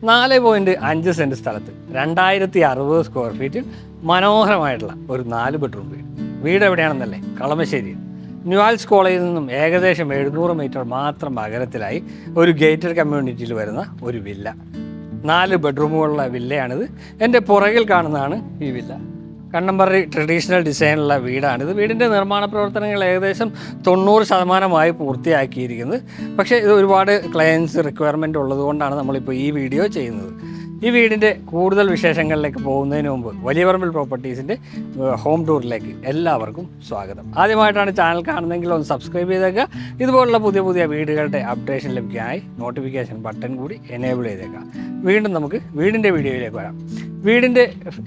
4.5 cent സ്ഥലത്ത് 2060 square ഫീറ്റിൽ മനോഹരമായിട്ടുള്ള ഒരു 4 ബെഡ്റൂം വീട്. വീട് എവിടെയാണെന്നല്ലേ? കളമശ്ശേരി ന്യൂആൽസ് കോളേജിൽ നിന്നും ഏകദേശം 700 മീറ്റർ മാത്രം അകലത്തിലായി ഒരു ഗേറ്റഡ് കമ്മ്യൂണിറ്റിയിൽ വരുന്ന ഒരു വില്ല. 4 ബെഡ്റൂമുകളുള്ള വില്ലയാണിത്. എൻ്റെ പുറകിൽ കാണുന്നതാണ് ഈ വില്ല. കണ്ടംപററി ട്രഡീഷണൽ ഡിസൈനുള്ള വീടാണിത്. വീടിൻ്റെ നിർമ്മാണ പ്രവർത്തനങ്ങൾ ഏകദേശം 90% പൂർത്തിയാക്കിയിരിക്കുന്നത്. പക്ഷേ ഇത് ഒരുപാട് ക്ലയൻസ് റിക്വയർമെൻറ്റ് ഉള്ളതുകൊണ്ടാണ് നമ്മളിപ്പോൾ ഈ വീഡിയോ ചെയ്യുന്നത്. ഈ വീടിൻ്റെ കൂടുതൽ വിശേഷങ്ങളിലേക്ക് പോകുന്നതിന് മുമ്പ് വലിയപറമ്പിൽ പ്രോപ്പർട്ടീസിൻ്റെ ഹോം ടൂറിലേക്ക് എല്ലാവർക്കും സ്വാഗതം. ആദ്യമായിട്ടാണ് ചാനൽ കാണുന്നതെങ്കിൽ ഒന്ന് സബ്സ്ക്രൈബ് ചെയ്തേക്കുക. ഇതുപോലുള്ള പുതിയ വീടുകളുടെ അപ്ഡേഷൻ ലഭിക്കാനായി നോട്ടിഫിക്കേഷൻ ബട്ടൺ കൂടി എനേബിൾ ചെയ്തേക്കാം. വീണ്ടും നമുക്ക് വീടിൻ്റെ വീഡിയോയിലേക്ക് വരാം. വീടിൻ്റെ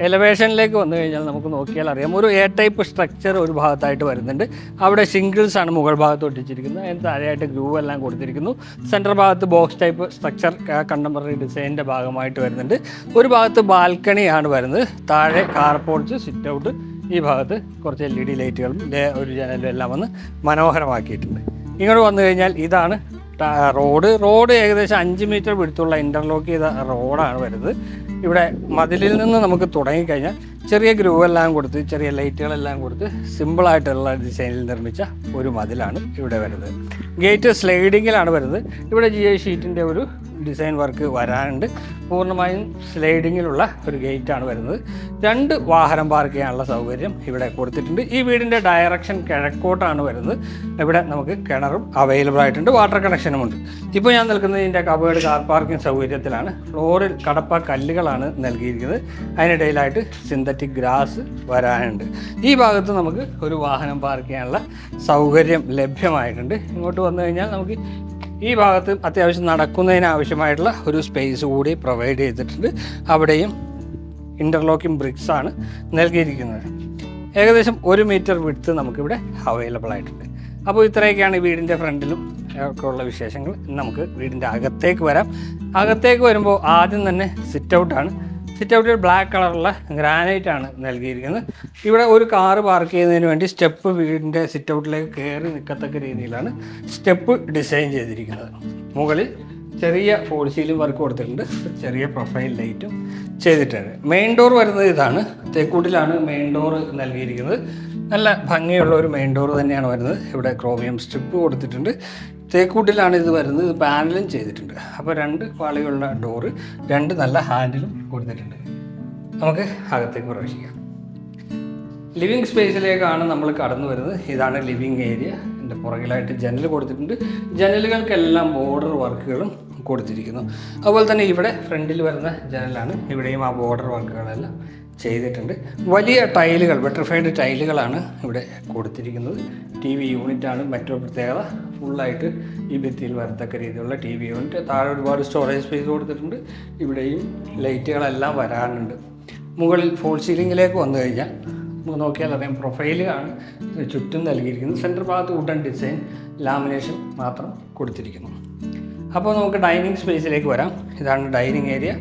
എലവേഷനിലേക്ക് വന്നു കഴിഞ്ഞാൽ നമുക്ക് നോക്കിയാൽ അറിയാം, ഒരു എ ടൈപ്പ് സ്ട്രക്ചർ ഒരു ഭാഗത്തായിട്ട് വരുന്നുണ്ട്. അവിടെ ഷിംഗിൾസാണ് മുകൾ ഭാഗത്ത് ഒട്ടിച്ചിരിക്കുന്നത്. അതിന് താഴെയായിട്ട് ഗ്രൂവ് എല്ലാം കൊടുത്തിരിക്കുന്നു. സെൻറ്റർ ഭാഗത്ത് ബോക്സ് ടൈപ്പ് സ്ട്രക്ചർ കണ്ടംപററി ഡിസൈനിൻ്റെ ഭാഗമായിട്ട് വരുന്നുണ്ട്. ഒരു ഭാഗത്ത് ബാൽക്കണിയാണ് വരുന്നത്. താഴെ കാർ പോർച്ച്, സിറ്റ് ഔട്ട്, ഈ ഭാഗത്ത് കുറച്ച് LED ലൈറ്റുകളും ഒരു ജനലും എല്ലാം വന്ന് മനോഹരമാക്കിയിട്ടുണ്ട്. ഇങ്ങോട്ട് വന്നു കഴിഞ്ഞാൽ ഇതാണ് റോഡ് ഏകദേശം 5 മീറ്റർ വിടുത്തുള്ള ഇൻ്റർലോക്ക് ചെയ്ത റോഡാണ് വരുന്നത്. ഇവിടെ മതിലിൽ നിന്ന് നമുക്ക് തുടങ്ങിക്കഴിഞ്ഞാൽ ചെറിയ ഗ്രൂവെല്ലാം കൊടുത്ത് ചെറിയ ലൈറ്റുകളെല്ലാം കൊടുത്ത് സിമ്പിളായിട്ടുള്ള ഡിസൈനിൽ നിർമ്മിച്ച ഒരു മതിലാണ് ഇവിടെ വരുന്നത്. ഗേറ്റ് സ്ലൈഡിങ്ങിലാണ് വരുന്നത്. ഇവിടെ GI ഷീറ്റിൻ്റെ ഒരു ഡിസൈൻ വർക്ക് വരാനുണ്ട്. പൂർണ്ണമായും സ്ലൈഡിങ്ങിലുള്ള ഒരു ഗേറ്റാണ് വരുന്നത്. 2 വാഹനം പാർക്ക് ചെയ്യാനുള്ള സൗകര്യം ഇവിടെ കൊടുത്തിട്ടുണ്ട്. ഈ വീടിൻ്റെ ഡയറക്ഷൻ കിഴക്കോട്ടാണ് വരുന്നത്. ഇവിടെ നമുക്ക് കിണറും അവൈലബിൾ ആയിട്ടുണ്ട്, വാട്ടർ കണക്ഷനും ഉണ്ട്. ഇപ്പോൾ ഞാൻ നിൽക്കുന്നത് ഇതിൻ്റെ കവേർഡ് കാർ പാർക്കിംഗ് സൗകര്യത്തിലാണ്. ഫ്ലോറിൽ കടപ്പ കല്ലുകളാണ് നൽകിയിരിക്കുന്നത്. അതിനിടയിലായിട്ട് സിന്തറ്റിക് ഗ്രാസ് വരാനുണ്ട്. ഈ ഭാഗത്ത് നമുക്ക് ഒരു വാഹനം പാർക്ക് ചെയ്യാനുള്ള സൗകര്യം ലഭ്യമായിട്ടുണ്ട്. ഇങ്ങോട്ട് വന്നു കഴിഞ്ഞാൽ നമുക്ക് ഈ ഭാഗത്ത് അത്യാവശ്യം നടക്കുന്നതിന് ആവശ്യമായിട്ടുള്ള ഒരു സ്പേസ് കൂടി പ്രൊവൈഡ് ചെയ്തിട്ടുണ്ട്. അവിടെയും ഇൻ്റർലോക്കിംഗ് ബ്രിക്സ് ആണ് നൽകിയിരിക്കുന്നത്. ഏകദേശം 1 മീറ്റർ വിഡ്ത്ത് നമുക്കിവിടെ അവൈലബിൾ ആയിട്ടുണ്ട്. അപ്പോൾ ഇത്രയൊക്കെയാണ് വീടിൻ്റെ ഫ്രണ്ടിലും ഒക്കെ ഉള്ള വിശേഷങ്ങൾ. നമുക്ക് വീടിൻ്റെ അകത്തേക്ക് വരാം. അകത്തേക്ക് വരുമ്പോൾ ആദ്യം തന്നെ സിറ്റ് ഔട്ടാണ്. സിറ്റ് ഔട്ടിൽ ബ്ലാക്ക് കളറുള്ള ഗ്രാനൈറ്റ് ആണ് നൽകിയിരിക്കുന്നത്. ഇവിടെ ഒരു കാറ് പാർക്ക് ചെയ്യുന്നതിന് വേണ്ടി സ്റ്റെപ്പ് വീടിൻ്റെ സിറ്റ് ഔട്ടിലേക്ക് കയറി നിൽക്കത്തക്ക രീതിയിലാണ് സ്റ്റെപ്പ് ഡിസൈൻ ചെയ്തിരിക്കുന്നത്. മുകളിൽ ചെറിയ ഫോൾ സീലിംഗ് വർക്ക് കൊടുത്തിട്ടുണ്ട്. ചെറിയ പ്രൊഫൈൽ ലൈറ്റും ചെയ്തിട്ടുണ്ട്. മെയിൻ ഡോർ വരുന്നത് ഇതാണ്. തേക്കൂട്ടിലാണ് മെയിൻ ഡോർ നൽകിയിരിക്കുന്നത്. നല്ല ഭംഗിയുള്ള ഒരു മെയിൻ ഡോർ തന്നെയാണ് വരുന്നത്. ഇവിടെ ക്രോമിയം സ്ട്രിപ്പ് കൊടുത്തിട്ടുണ്ട്. തേക്കൂട്ടിലാണ് ഇത് വരുന്നത്. ഇത് പാനലും ചെയ്തിട്ടുണ്ട്. അപ്പോൾ 2 പാളികളുള്ള ഡോറ്, 2 നല്ല ഹാൻഡിലും കൊടുത്തിട്ടുണ്ട്. നമുക്ക് അകത്തേക്ക് പ്രവേശിക്കാം. ലിവിങ് സ്പേസിലേക്കാണ് നമ്മൾ കടന്നു വരുന്നത്. ഇതാണ് ലിവിങ് ഏരിയ. എൻ്റെ പുറകിലായിട്ട് ജനൽ കൊടുത്തിട്ടുണ്ട്. ജനലുകൾക്കെല്ലാം ബോർഡർ വർക്കുകളും കൊടുത്തിരിക്കുന്നു. അതുപോലെ തന്നെ ഇവിടെ ഫ്രണ്ടിൽ വരുന്ന ജനലാണ്. ഇവിടെയും ആ ബോർഡർ വർക്കുകളെല്ലാം ചെയ്തിട്ടുണ്ട്. വലിയ ടൈലുകൾ, വെട്രിഫൈഡ് ടൈലുകളാണ് ഇവിടെ കൊടുത്തിരിക്കുന്നത്. TV യൂണിറ്റാണ് മറ്റൊരു പ്രത്യേകത. ഫുള്ളായിട്ട് ഈ ഭിത്തിയിൽ വരത്തക്ക രീതിയിലുള്ള TV യൂണിറ്റ്. താഴെ ഒരുപാട് സ്റ്റോറേജ് സ്പേസ് കൊടുത്തിട്ടുണ്ട്. ഇവിടെയും ലൈറ്റുകളെല്ലാം വരാനുണ്ട്. മുകളിൽ ഫോൾ സീലിങ്ങിലേക്ക് വന്നു കഴിഞ്ഞാൽ നമുക്ക് നോക്കിയാൽ അറിയാം, പ്രൊഫൈലാണ് ചുറ്റും നൽകിയിരിക്കുന്നത്. സെൻറ്റർ ഭാഗത്ത് വുഡൻ ഡിസൈൻ ലാമിനേഷൻ മാത്രം കൊടുത്തിരിക്കുന്നു. അപ്പോൾ നമുക്ക് ഡൈനിങ് സ്പേസിലേക്ക് വരാം. ഇതാണ് ഡൈനിങ് ഏരിയ.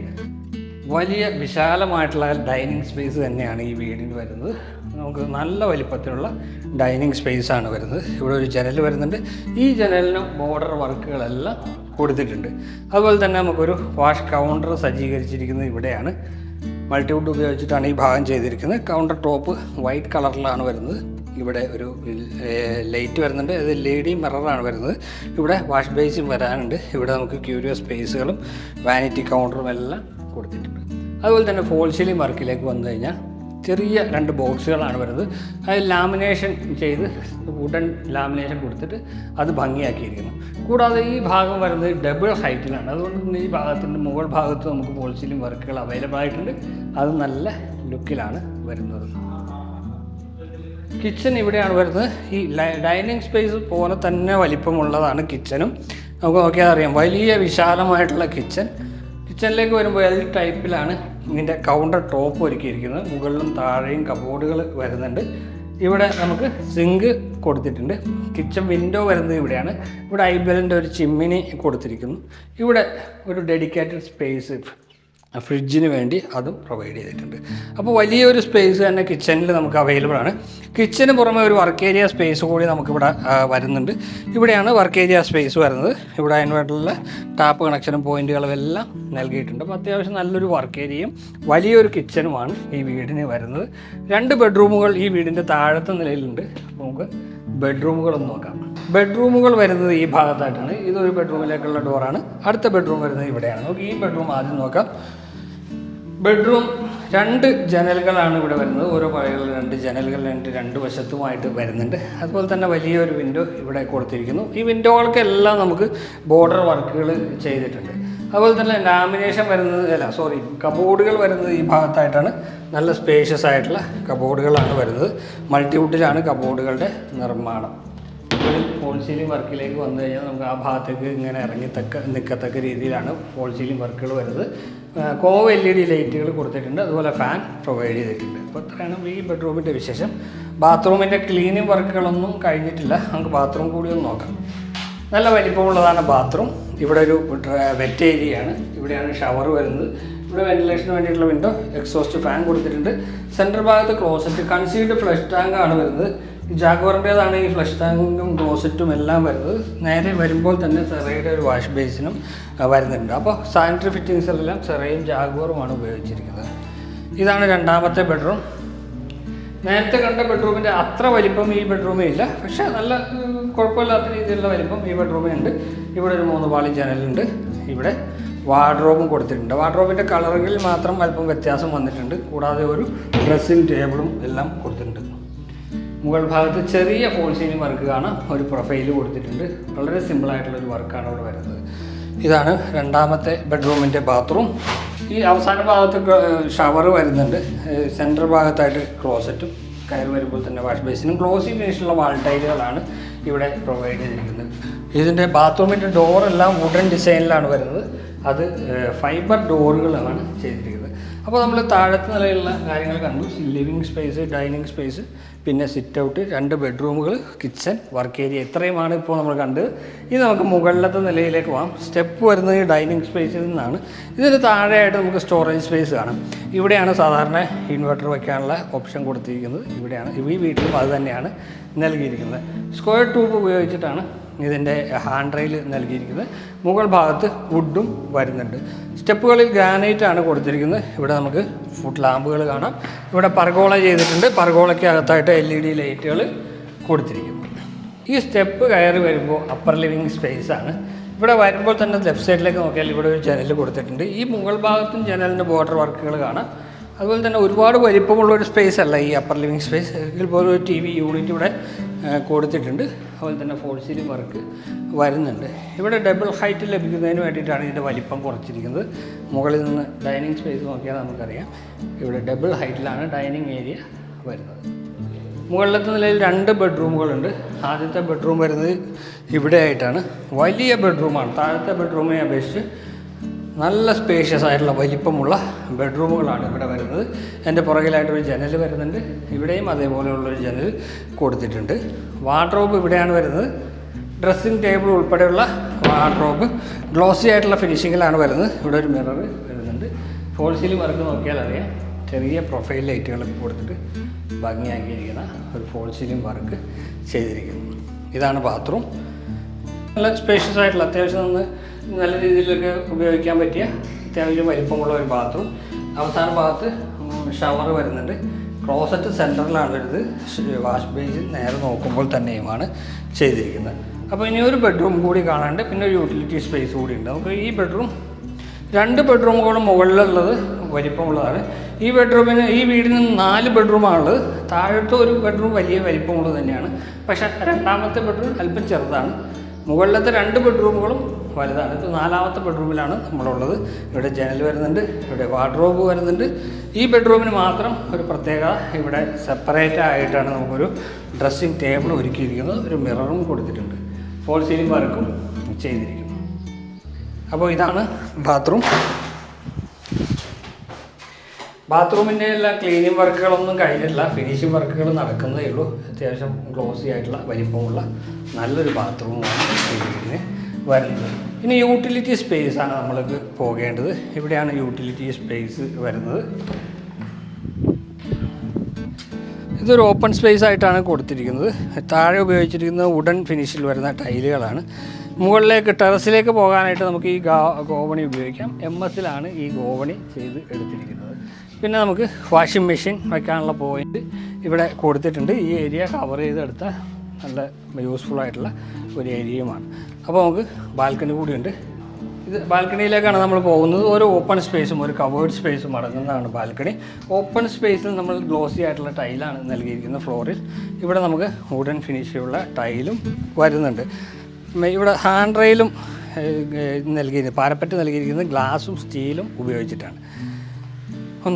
വലിയ വിശാലമായിട്ടുള്ള ഡൈനിങ് സ്പേസ് തന്നെയാണ് ഈ വീടിന് വരുന്നത്. നമുക്ക് നല്ല വലിപ്പത്തിലുള്ള ഡൈനിങ് സ്പേസാണ് വരുന്നത്. ഇവിടെ ഒരു ജനൽ വരുന്നുണ്ട്. ഈ ജനലിനും ബോർഡർ വർക്കുകളെല്ലാം കൊടുത്തിട്ടുണ്ട്. അതുപോലെ തന്നെ നമുക്കൊരു വാഷ് കൗണ്ടർ സജ്ജീകരിച്ചിരിക്കുന്നത് ഇവിടെയാണ്. മൾട്ടിവുഡ് ഉപയോഗിച്ചിട്ടാണ് ഈ ഭാഗം ചെയ്തിരിക്കുന്നത്. കൗണ്ടർ ടോപ്പ് വൈറ്റ് കളറിലാണ് വരുന്നത്. ഇവിടെ ഒരു ലൈറ്റ് വരുന്നുണ്ട്. ഇത് LED മിററാണ് വരുന്നത്. ഇവിടെ വാഷ് ബേസിൻ വരാനുണ്ട്. ഇവിടെ നമുക്ക് ക്യൂരിയസ് സ്പേസുകളും വാനിറ്റി കൗണ്ടറും എല്ലാം കൊടുത്തിട്ടുണ്ട്. അതുപോലെ തന്നെ ഫോൾ സീലിംഗ് വർക്കിലേക്ക് വന്നു കഴിഞ്ഞാൽ ചെറിയ 2 ബോക്സുകളാണ് വരുന്നത്. അത് ലാമിനേഷൻ ചെയ്ത് വുഡൻ ലാമിനേഷൻ കൊടുത്തിട്ട് അത് ഭംഗിയാക്കിയിരിക്കുന്നു. കൂടാതെ ഈ ഭാഗം വരുന്നത് ഡബിൾ ഹൈറ്റിലാണ്. അതുകൊണ്ട് തന്നെ ഈ ഭാഗത്തിൻ്റെ മുകൾ ഭാഗത്ത് നമുക്ക് ഫോൾ സീലിംഗ് വർക്കുകൾ അവൈലബിൾ ആയിട്ടുണ്ട്. അത് നല്ല ലുക്കിലാണ് വരുന്നത്. കിച്ചൺ ഇവിടെയാണ് വരുന്നത്. ഈ ഡൈനിങ് സ്പേസ് പോലെ തന്നെ വലിപ്പമുള്ളതാണ് കിച്ചനും. നമുക്ക് നോക്കിയാൽ അറിയാം, വലിയ വിശാലമായിട്ടുള്ള കിച്ചൺ. കിച്ചണിലേക്ക് വരുമ്പോൾ L ടൈപ്പിലാണ് ഇതിൻ്റെ കൗണ്ടർ ടോപ്പ് ഒരുക്കിയിരിക്കുന്നത്. മുകളിലും താഴെയും കബോർഡുകൾ വരുന്നുണ്ട്. ഇവിടെ നമുക്ക് സിങ്ക് കൊടുത്തിട്ടുണ്ട്. കിച്ചൺ വിൻഡോ വരുന്നത് ഇവിടെയാണ്. ഇവിടെ ഐബലിൻ്റെ ഒരു ചിമ്മിനി കൊടുത്തിരിക്കുന്നു. ഇവിടെ ഒരു ഡെഡിക്കേറ്റഡ് സ്പേസ് ഫ്രിഡ്ജിന് വേണ്ടി അതും പ്രൊവൈഡ് ചെയ്തിട്ടുണ്ട്. അപ്പോൾ വലിയൊരു സ്പേസ് തന്നെ കിച്ചണിൽ നമുക്ക് അവൈലബിൾ ആണ്. കിച്ചന് പുറമെ ഒരു വർക്ക് ഏരിയ സ്പേസ് കൂടി നമുക്കിവിടെ വരുന്നുണ്ട്. ഇവിടെയാണ് വർക്ക് ഏരിയ സ്പേസ് വരുന്നത്. ഇവിടെ അതിനുള്ള ടാപ്പ് കണക്ഷനും പോയിന്റുകളും എല്ലാം നൽകിയിട്ടുണ്ട്. അപ്പോൾ അത്യാവശ്യം നല്ലൊരു വർക്ക് ഏരിയയും വലിയൊരു കിച്ചനുമാണ് ഈ വീടിന് വരുന്നത്. 2 ബെഡ്റൂമുകൾ ഈ വീടിൻ്റെ താഴത്തെ നിലയിലുണ്ട്. നമുക്ക് ബെഡ്റൂമുകളൊന്ന് നോക്കാം. ബെഡ്റൂമുകൾ വരുന്നത് ഈ ഭാഗത്തായിട്ടാണ്. ഇതൊരു ബെഡ്റൂമിലേക്കുള്ള ഡോറാണ്. അടുത്ത ബെഡ്റൂം വരുന്നത് ഇവിടെയാണ്. നമുക്ക് ഈ ബെഡ്റൂം ആദ്യം നോക്കാം. ബെഡ്റൂം 2 ജനലുകളാണ് ഇവിടെ വരുന്നത്. ഓരോ പഴയുള്ള 2 ജനലുകൾ 2 വശത്തുമായിട്ട് വരുന്നുണ്ട്. അതുപോലെ തന്നെ വലിയൊരു വിൻഡോ ഇവിടെ കൊടുത്തിരിക്കുന്നു. ഈ വിൻഡോകൾക്കെല്ലാം നമുക്ക് ബോർഡർ വർക്കുകൾ ചെയ്തിട്ടുണ്ട്. അതുപോലെ തന്നെ ലാമിനേഷൻ വരുന്നത് കബോർഡുകൾ വരുന്നത് ഈ ഭാഗത്തായിട്ടാണ്. നല്ല സ്പേഷ്യസ് ആയിട്ടുള്ള കബോർഡുകളാണ് വരുന്നത്. മൾട്ടിവുഡിലാണ് കബോർഡുകളുടെ നിർമ്മാണം. ഫോൾ സീലിംഗ് വർക്കിലേക്ക് വന്നു കഴിഞ്ഞാൽ നമുക്ക് ആ ഭാഗത്തേക്ക് ഇങ്ങനെ നിൽക്കത്തക്ക രീതിയിലാണ് ഫോൾ സീലിംഗ് വർക്കുകൾ വരുന്നത്. കോവ് LED ലൈറ്റുകൾ കൊടുത്തിട്ടുണ്ട്. അതുപോലെ ഫാൻ പ്രൊവൈഡ് ചെയ്തിട്ടുണ്ട്. അപ്പോൾ ഇത്രയാണ് ഈ ബെഡ്റൂമിൻ്റെ വിശേഷം. ബാത്റൂമിൻ്റെ ക്ലീനിങ് വർക്കുകളൊന്നും കഴിഞ്ഞിട്ടില്ല. നമുക്ക് ബാത്റൂം കൂടി ഒന്ന് നോക്കാം. നല്ല വലിപ്പമുള്ളതാണ് ബാത്റൂം. ഇവിടെ ഒരു വെറ്റ് ഏരിയയാണ്. ഇവിടെയാണ് ഷവർ വരുന്നത്. ഇവിടെ വെന്റിലേഷന് വേണ്ടിയിട്ടുള്ള വിൻഡോ, എക്സോസ്റ്റ് ഫാൻ കൊടുത്തിട്ടുണ്ട്. സെൻട്രൽ ഭാഗത്ത് ക്ലോസറ്റ്, കൺസീൽഡ് ഫ്ലഷ് ടാങ്ക് ആണ് വരുന്നത്. ജാഗ്വാറിൻ്റേതാണ് ഈ ഫ്ലഷ് ടാങ്കും ക്ലോസറ്റും എല്ലാം വരുന്നത്. നേരെ വരുമ്പോൾ തന്നെ സെറയുടെ ഒരു വാഷ് ബേസിനും വരുന്നുണ്ട്. അപ്പോൾ സാനിറ്ററി ഫിറ്റിങ്സിലെല്ലാം സെറയും ജാഗ്വാറുമാണ് ഉപയോഗിച്ചിരിക്കുന്നത്. ഇതാണ് 2ാമത്തെ ബെഡ്റൂം. നേരത്തെ കണ്ട ബെഡ്റൂമിൻ്റെ അത്ര വലിപ്പം ഈ ബെഡ്റൂമിൽ ഇല്ല. പക്ഷേ നല്ല കുഴപ്പമില്ലാത്ത രീതിയിലുള്ള വലിപ്പം ഈ ബെഡ്റൂമിനുണ്ട്. ഇവിടെ ഒരു 3 പാളി ജനലുണ്ട്. ഇവിടെ വാർഡ്രോബും കൊടുത്തിട്ടുണ്ട്. വാർഡ്രോബിൻ്റെ കളറുകളിൽ മാത്രം അല്പം വ്യത്യാസം വന്നിട്ടുണ്ട്. കൂടാതെ ഒരു ഡ്രസ്സിംഗ് ടേബിളും എല്ലാം കൊടുത്തിട്ടുണ്ട്. മുകൾ ഭാഗത്ത് ചെറിയ ഫോൾ സീലിംഗ് വർക്ക് കാണാം. ഒരു പ്രൊഫൈൽ കൊടുത്തിട്ടുണ്ട്. വളരെ സിമ്പിളായിട്ടുള്ളൊരു വർക്കാണ് ഇവിടെ വരുന്നത്. ഇതാണ് 2ാമത്തെ ബെഡ്റൂമിൻ്റെ ബാത്റൂം. ഈ അവസാന ഭാഗത്ത് ഷവർ വരുന്നുണ്ട്. സെൻട്രൽ ഭാഗത്തായിട്ട് ക്ലോസറ്റും കയറി വരുമ്പോൾ തന്നെ വാഷ് ബേസിനും ഗ്ലോസി ഫിനിഷുള്ള വാൾ ടൈലുകളാണ് ഇവിടെ പ്രൊവൈഡ് ചെയ്തിരിക്കുന്നത്. ഇതിൻ്റെ ബാത്റൂമിൻ്റെ ഡോറെല്ലാം വുഡൻ ഡിസൈനിലാണ് വരുന്നത്. അത് ഫൈബർ ഡോറുകളാണ് ചെയ്തിരിക്കുന്നത്. അപ്പോൾ നമ്മൾ താഴത്തെ നിലയിലുള്ള കാര്യങ്ങൾ കണ്ടു. ലിവിങ് സ്പേസ്, ഡൈനിങ് സ്പേസ്, പിന്നെ സിറ്റ് ഔട്ട്, 2 ബെഡ്റൂമുകൾ, കിച്ചൺ, വർക്ക് ഏരിയ, ഇത്രയുമാണ് ഇപ്പോൾ നമ്മൾ കണ്ടത്. ഇത് നമുക്ക് മുകളിലത്തെ നിലയിലേക്ക് പോകാം. സ്റ്റെപ്പ് വരുന്നത് ഈ ഡൈനിങ് സ്പേസിൽ നിന്നാണ്. ഇതിന് താഴെയായിട്ട് നമുക്ക് സ്റ്റോറേജ് സ്പേസ് കാണാം. ഇവിടെയാണ് സാധാരണ ഇൻവെർട്ടർ വയ്ക്കാനുള്ള ഓപ്ഷൻ കൊടുത്തിരിക്കുന്നത്. ഇവിടെയാണ് ഈ വീട്ടിലും അത് തന്നെയാണ് നൽകിയിരിക്കുന്നത്. സ്ക്വയർ ട്യൂബ് ഉപയോഗിച്ചിട്ടാണ് ഇതിൻ്റെ ഹാൻഡ് റെയിൽ നൽകിയിരിക്കുന്നത്. മുകൾ ഭാഗത്ത് വുഡും വരുന്നുണ്ട്. സ്റ്റെപ്പുകളിൽ ഗ്രാനൈറ്റാണ് കൊടുത്തിരിക്കുന്നത്. ഇവിടെ നമുക്ക് ഫുഡ് ലാമ്പുകൾ കാണാം. ഇവിടെ പർഗോള ചെയ്തിട്ടുണ്ട്. പർഗോളയ്ക്ക് അകത്തായിട്ട് LED ലൈറ്റുകൾ കൊടുത്തിരിക്കുന്നു. ഈ സ്റ്റെപ്പ് കയറി വരുമ്പോൾ അപ്പർ ലിവിങ് സ്പേസ് ആണ്. ഇവിടെ വരുമ്പോൾ തന്നെ ലെഫ്റ്റ് സൈഡിലേക്ക് നോക്കിയാൽ ഇവിടെ ഒരു ജനൽ കൊടുത്തിട്ടുണ്ട്. ഈ മുകൾ ഭാഗത്തും ജനലിൻ്റെ ബോർഡർ വർക്കുകൾ കാണാം. അതുപോലെ തന്നെ ഒരുപാട് വലിപ്പമുള്ളൊരു സ്പേസ് അല്ല ഈ അപ്പർ ലിവിങ് സ്പേസ്. എങ്കിൽ പോലും ഒരു TV യൂണിറ്റ് ഇവിടെ കൊടുത്തിട്ടുണ്ട്. അതുപോലെ തന്നെ ഫോൾ സീലിംഗ് വർക്ക് വരുന്നുണ്ട്. ഇവിടെ ഡബിൾ ഹൈറ്റ് ലഭിക്കുന്നതിന് വേണ്ടിയിട്ടാണ് ഇതിൻ്റെ വലിപ്പം കുറച്ചിരിക്കുന്നത്. മുകളിൽ നിന്ന് ഡൈനിങ് സ്പേസ് നോക്കിയാൽ നമുക്കറിയാം ഇവിടെ ഡബിൾ ഹൈറ്റിലാണ് ഡൈനിങ് ഏരിയ വരുന്നത്. മുകളിലത്തെ നിലയിൽ 2 ബെഡ്റൂമുകളുണ്ട്. ആദ്യത്തെ ബെഡ്റൂം വരുന്നത് ഇവിടെ ആയിട്ടാണ്. വലിയ ബെഡ്റൂമാണ്. താഴത്തെ ബെഡ്റൂമിനെ അപേക്ഷിച്ച് നല്ല സ്പേഷ്യസ് ആയിട്ടുള്ള വലിപ്പമുള്ള ബെഡ്റൂമുകളാണ് ഇവിടെ വരുന്നത്. എൻ്റെ പുറകിലായിട്ടൊരു ജനൽ വരുന്നുണ്ട്. ഇവിടെയും അതേപോലെയുള്ളൊരു ജനൽ കൊടുത്തിട്ടുണ്ട്. വാർഡ്രോബ് ഇവിടെയാണ് വരുന്നത്. ഡ്രസ്സിംഗ് ടേബിൾ ഉൾപ്പെടെയുള്ള വാർഡ്രോബ് ഗ്ലോസി ആയിട്ടുള്ള ഫിനിഷിങ്ങിലാണ് വരുന്നത്. ഇവിടെ ഒരു മിറർ വരുന്നുണ്ട്. ഫോൾ സീലിംഗ് വർക്ക് നോക്കിയാൽ അറിയാം. ചെറിയ പ്രൊഫൈൽ ലൈറ്റുകൾ കൊടുത്തിട്ട് ഭംഗിയാക്കിയിരിക്കുന്ന ഒരു ഫോൾ സീലിംഗ് വർക്ക് ചെയ്തിരിക്കുന്നു. ഇതാണ് ബാത്റൂം. നല്ല സ്പേഷ്യസ് ആയിട്ടുള്ള അത്യാവശ്യം നല്ല രീതിയിലൊക്കെ ഉപയോഗിക്കാൻ പറ്റിയ അത്യാവശ്യം വലിപ്പമുള്ള ഒരു ബാത്റൂം. അവസാന ഭാഗത്ത് ഷവർ വരുന്നുണ്ട്. ക്ലോസറ്റ് സെൻറ്ററിലാണ് വരുന്നത്. വാഷ് ബേസിൽ നേരെ നോക്കുമ്പോൾ തന്നെയുമാണ് ചെയ്തിരിക്കുന്നത്. അപ്പോൾ ഇനി ഒരു ബെഡ്റൂം കൂടി കാണാണ്ട് പിന്നെ ഒരു യൂട്ടിലിറ്റി സ്പേസ് കൂടി ഉണ്ട്. നമുക്ക് ഈ ബെഡ്റൂം 2 ബെഡ്റൂമുകളും മുകളിലുള്ളത് വലിപ്പമുള്ളതാണ്. ഈ വീടിന് 4 ബെഡ്റൂമാണുള്ളത്. താഴത്തെ ഒരു ബെഡ്റൂം വലിയ വലിപ്പമുള്ളത് തന്നെയാണ്. പക്ഷേ 2ാമത്തെ ബെഡ്റൂം അല്പം ചെറുതാണ്. മുകളിലത്തെ 2 ബെഡ്റൂമുകളും വലുതാണ്. ഇത് 4ാമത്തെ ബെഡ്റൂമിലാണ് നമ്മളുള്ളത്. ഇവിടെ ജനൽ വരുന്നുണ്ട്. ഇവിടെ വാർഡ്രോബ് വരുന്നുണ്ട്. ഈ ബെഡ്റൂമിന് മാത്രം ഒരു പ്രത്യേകത, ഇവിടെ സെപ്പറേറ്റ് ആയിട്ടാണ് നമുക്കൊരു ഡ്രസ്സിംഗ് ടേബിൾ ഒരുക്കിയിരിക്കുന്നത്. ഒരു മിററും കൊടുത്തിട്ടുണ്ട്. ഫോൾ സീലിംഗ് വർക്കും ചെയ്തിരിക്കുന്നു. അപ്പോൾ ഇതാണ് ബാത്റൂം. ബാത്റൂമിൻ്റെ എല്ലാ ക്ലീനിങ് വർക്കുകളൊന്നും കഴിഞ്ഞിട്ടില്ല. ഫിനിഷിംഗ് വർക്കുകൾ നടക്കുന്നതേ ഉള്ളൂ. അത്യാവശ്യം ഗ്ലോസി ആയിട്ടുള്ള വലിപ്പമുള്ള നല്ലൊരു ബാത്റൂമാണ് ഇതിന് വരുന്നത്. ഇനി യൂട്ടിലിറ്റി സ്പേസാണ് നമ്മൾക്ക് പോകേണ്ടത്. ഇവിടെയാണ് യൂട്ടിലിറ്റി സ്പേസ് വരുന്നത്. ഇതൊരു ഓപ്പൺ സ്പേസ് ആയിട്ടാണ് കൊടുത്തിരിക്കുന്നത്. താഴെ ഉപയോഗിച്ചിരിക്കുന്നത് വുഡൻ ഫിനിഷിൽ വരുന്ന ടൈലുകളാണ്. മുകളിലേക്ക് ടെറസിലേക്ക് പോകാനായിട്ട് നമുക്ക് ഈ ഗോവണി ഉപയോഗിക്കാം. MS-ലാണ് ഈ ഗോവണി ചെയ്ത് എടുത്തിരിക്കുന്നത്. പിന്നെ നമുക്ക് വാഷിംഗ് മെഷീൻ വയ്ക്കാനുള്ള പോയിൻ്റ് ഇവിടെ കൊടുത്തിട്ടുണ്ട്. ഈ ഏരിയ കവർ ചെയ്തെടുത്ത നല്ല യൂസ്ഫുൾ ആയിട്ടുള്ള ഒരു ഏരിയയുമാണ്. അപ്പോൾ നമുക്ക് ബാൽക്കണി കൂടിയുണ്ട്. ഇത് ബാൽക്കണിയിലേക്കാണ് നമ്മൾ പോകുന്നത്. ഒരു ഓപ്പൺ സ്പേസും ഒരു കവേർഡ് സ്പേസും അടങ്ങുന്നതാണ് ബാൽക്കണി. ഓപ്പൺ സ്പേസിൽ നമ്മൾ ഗ്ലോസി ആയിട്ടുള്ള ടൈലാണ് നൽകിയിരിക്കുന്നത് ഫ്ലോറിൽ. ഇവിടെ നമുക്ക് വുഡൻ ഫിനിഷുള്ള ടൈലും വരുന്നുണ്ട്. ഇവിടെ ഹാൻഡ് റെയിലും നൽകിയിരിക്കുന്നത്, പാരപ്പറ്റ് നൽകിയിരിക്കുന്നത് ഗ്ലാസും സ്റ്റീലും ഉപയോഗിച്ചിട്ടാണ്.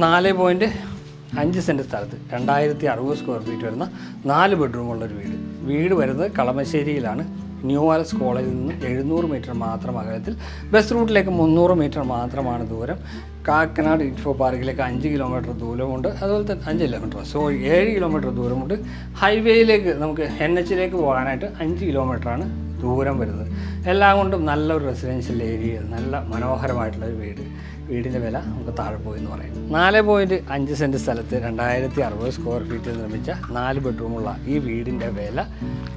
4.5 സെൻറ്റ് സ്ഥലത്ത് 2060 സ്ക്വയർ ഫീറ്റ് വരുന്ന 4 ബെഡ്റൂമുള്ളൊരു വീട് വരുന്നത് കളമശ്ശേരിയിലാണ്. ന്യൂ ആൽസ് കോളേജിൽ നിന്ന് 700 മീറ്റർ മാത്രം അകലത്തിൽ. ബസ് റൂട്ടിലേക്ക് 300 മീറ്റർ മാത്രമാണ് ദൂരം. കാക്കനാട് ഇൻഫോ പാർക്കിലേക്ക് 5 കിലോമീറ്റർ ദൂരമുണ്ട്. അതുപോലെ തന്നെ 5 കിലോമീറ്റർ 7 കിലോമീറ്റർ ദൂരമുണ്ട്. ഹൈവേയിലേക്ക് നമുക്ക് NH-ലേക്ക് പോകാനായിട്ട് 5 കിലോമീറ്ററാണ് ദൂരം വരുന്നത്. എല്ലാം കൊണ്ടും നല്ലൊരു റെസിഡൻഷ്യൽ ഏരിയ, നല്ല മനോഹരമായിട്ടുള്ളൊരു വീടിൻ്റെ വില നമുക്ക് താഴെ പോയി എന്ന് പറയും. 4.5 സെൻറ്റ് സ്ഥലത്ത് 2060 സ്ക്വയർ ഫീറ്റിൽ നിർമ്മിച്ച 4 ബെഡ്റൂമുള്ള ഈ വീടിൻ്റെ വില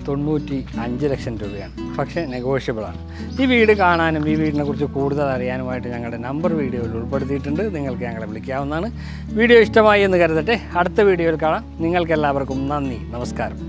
95 ലക്ഷം രൂപയാണ്. പക്ഷേ നെഗോഷ്യബിളാണ്. ഈ വീട് കാണാനും ഈ വീടിനെക്കുറിച്ച് കൂടുതൽ അറിയാനുമായിട്ട് ഞങ്ങളുടെ നമ്പർ വീഡിയോയിൽ ഉൾപ്പെടുത്തിയിട്ടുണ്ട്. നിങ്ങൾക്ക് ഞങ്ങളെ വിളിക്കാവുന്നതാണ്. വീഡിയോ ഇഷ്ടമായി എന്ന് കരുതട്ടെ. അടുത്ത വീഡിയോയിൽ കാണാം. നിങ്ങൾക്കെല്ലാവർക്കും നന്ദി, നമസ്കാരം.